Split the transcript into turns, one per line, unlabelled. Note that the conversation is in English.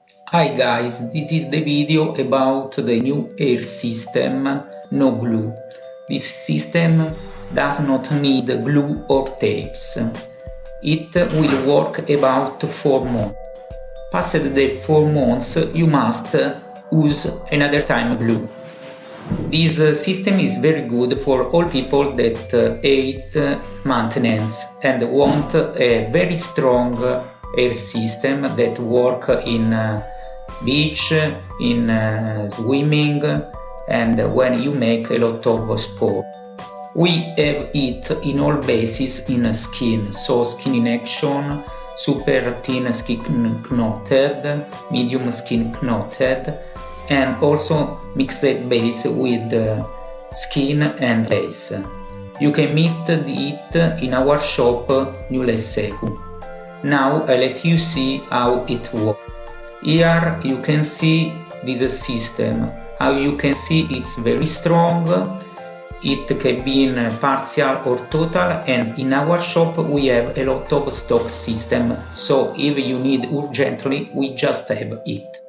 Hi guys, this is the video about the new air system No Glue. This system does not need glue or tapes. It will work about 4 months. Passed the 4 months, you must use another time glue. This system is very good for all people that hate maintenance and want a very strong air system that work in beach, in swimming, and when you make a lot of sport. We have it in all bases in skin, so skin in action, super thin skin knotted, medium skin knotted, and also mixed base with skin and lace. You can meet it in our shop Newless Secu. Now I let you see how it works. Here you can see this system. How you can see it's very strong. It can be in partial or total, and in our shop we have a lot of stock system, so if you need urgently we just have it.